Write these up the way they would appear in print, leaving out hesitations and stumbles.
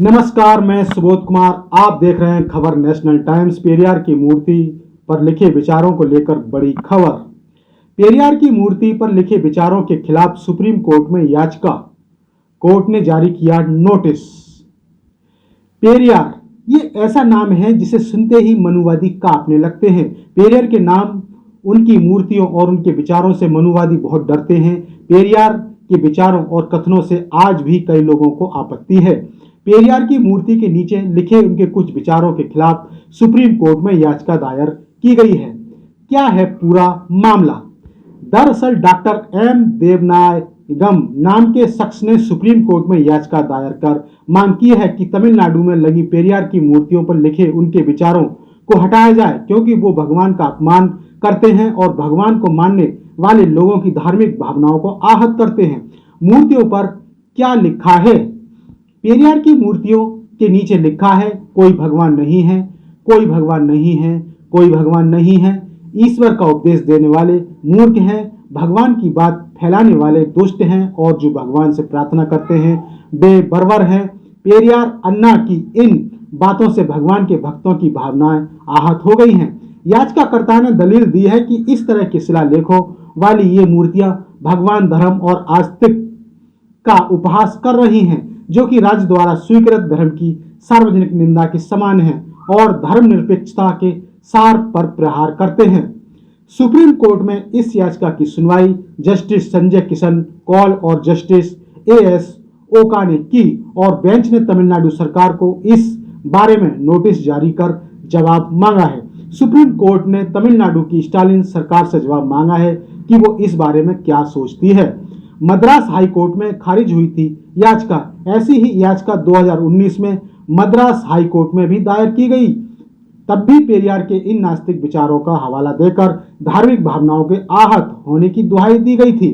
नमस्कार, मैं सुबोध कुमार। आप देख रहे हैं खबर नेशनल टाइम्स। पेरियार की मूर्ति पर लिखे विचारों को लेकर बड़ी खबर। पेरियार की मूर्ति पर लिखे विचारों के खिलाफ सुप्रीम कोर्ट में याचिका, कोर्ट ने जारी किया नोटिस। पेरियार ये ऐसा नाम है जिसे सुनते ही मनुवादी कांपने लगते हैं। पेरियार के नाम, उनकी मूर्तियों और उनके विचारों से मनुवादी बहुत डरते हैं। पेरियार के विचारों और कथनों से आज भी कई लोगों को आपत्ति है। पेरियार की मूर्ति के नीचे लिखे उनके कुछ विचारों के खिलाफ सुप्रीम कोर्ट में याचिका दायर की गई है। क्या है पूरा मामला? दरअसल डॉक्टर एम देवनायगम नाम के शख्स ने सुप्रीम कोर्ट में याचिका दायर कर मांग की है कि तमिलनाडु में लगी पेरियार की मूर्तियों पर लिखे उनके विचारों को हटाया जाए, क्योंकि वो भगवान का अपमान करते हैं और भगवान को मानने वाले लोगों की धार्मिक भावनाओं को आहत करते हैं। मूर्तियों पर क्या लिखा है? पेरियार की मूर्तियों के नीचे लिखा है, कोई भगवान नहीं है, कोई भगवान नहीं है, कोई भगवान नहीं है। ईश्वर का उपदेश देने वाले मूर्ख हैं, भगवान की बात फैलाने वाले दुष्ट हैं और जो भगवान से प्रार्थना करते हैं वे बर्बर हैं। पेरियार अन्ना की इन बातों से भगवान के भक्तों की भावनाएं आहत हो गई हैं। याचिकाकर्ता ने दलील दी है कि इस तरह के शिलालेखों वाली ये मूर्तियां भगवान, धर्म और आस्तिक का उपहास कर रही हैं, जो कि राज्य द्वारा स्वीकृत धर्म की सार्वजनिक निंदा के समान है और धर्मनिरपेक्षता के सार पर प्रहार करते हैं। सुप्रीम कोर्ट में इस याचिका की सुनवाई जस्टिस संजय किशन कौल और जस्टिस एएस ओका ने की और बेंच ने तमिलनाडु सरकार को इस बारे में नोटिस जारी कर जवाब मांगा है। सुप्रीम कोर्ट ने तमिलनाडु की स्टालिन सरकार से जवाब मांगा है कि वो इस बारे में क्या सोचती है। मद्रास हाई कोर्ट में खारिज हुई थी याचिका। ऐसी ही याचिका 2019 में मद्रास हाई कोर्ट में भी दायर की गई। तब भी पेरियार के इन नास्तिक विचारों का हवाला देकर धार्मिक भावनाओं के आहत होने की दुहाई दी गई थी।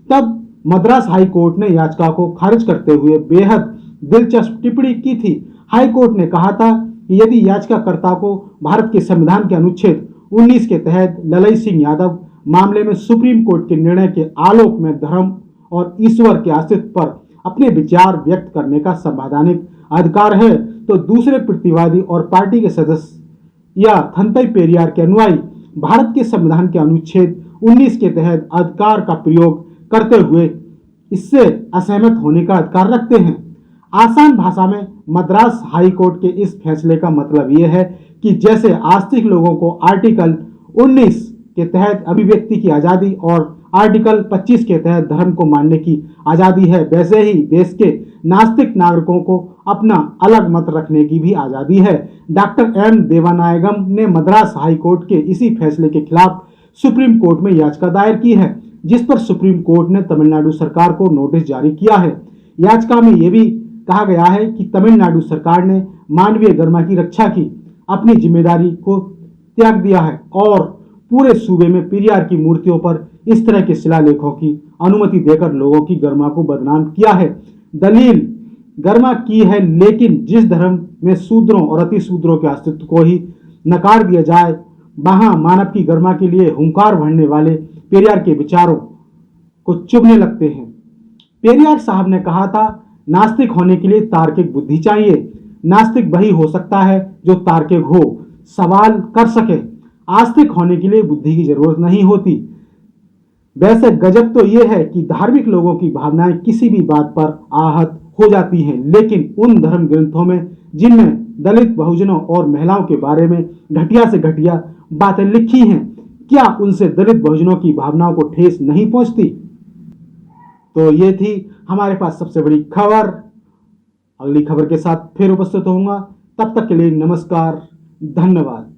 तब मद्रास हाई कोर्ट ने याचिका को खारिज करते हुए बेहद दिलचस्प टिप्पणी की थी। हाई कोर्ट ने कहा था कि यदि याचिकाकर्ता को भारत के संविधान के अनुच्छेद 19 के तहत ललई सिंह यादव मामले में सुप्रीम कोर्ट के निर्णय के आलोक में धर्म और ईश्वर के अस्तित्व पर अपने विचार व्यक्त करने का संवैधानिक अधिकार है, तो दूसरे प्रतिवादी और पार्टी के सदस्य या थंतई पेरियार के अनुयायी भारत के संविधान के अनुच्छेद 19 के तहत अधिकार का प्रयोग करते हुए इससे असहमत होने का अधिकार रखते हैं। आसान भाषा में मद्रास हाई कोर्ट के इस फैसले का मतलब यह है कि जैसे आस्तिक लोगों को आर्टिकल 19 के तहत अभिव्यक्ति की आज़ादी और आर्टिकल 25 के तहत धर्म को मानने की आज़ादी है, वैसे ही देश के नास्तिक नागरिकों को अपना अलग मत रखने की भी आज़ादी है। डॉक्टर एम देवानायगम ने मद्रास हाई कोर्ट के इसी फैसले के खिलाफ सुप्रीम कोर्ट में याचिका दायर की है, जिस पर सुप्रीम कोर्ट ने तमिलनाडु सरकार को नोटिस जारी किया है। याचिका में यह भी कहा गया है कि तमिलनाडु सरकार ने मानवीय गरिमा की रक्षा की अपनी जिम्मेदारी को त्याग दिया है और पूरे सूबे में पेरियार की मूर्तियों पर इस तरह के शिलालेखों की अनुमति देकर लोगों की गरिमा को बदनाम किया है। दलील गरिमा की है, लेकिन जिस धर्म में शूद्रों और अतिशूद्रों के अस्तित्व को ही नकार दिया जाए, वहां मानव की गरिमा के लिए हुंकार भरने वाले पेरियार के विचारों को चुभने लगते हैं। पेरियार साहब ने कहा था, नास्तिक होने के लिए तार्किक बुद्धि चाहिए। नास्तिक वही हो सकता है जो तार्किक हो, सवाल कर सके। आस्तिक होने के लिए बुद्धि की जरूरत नहीं होती। वैसे गजब तो यह है कि धार्मिक लोगों की भावनाएं किसी भी बात पर आहत हो जाती हैं, लेकिन उन धर्म ग्रंथों में जिनमें दलित, बहुजनों और महिलाओं के बारे में घटिया से घटिया बातें लिखी हैं, क्या उनसे दलित बहुजनों की भावनाओं को ठेस नहीं पहुंचती? तो ये थी हमारे पास सबसे बड़ी खबर। अगली खबर के साथ फिर उपस्थित होऊंगा। तब तक के लिए नमस्कार, धन्यवाद।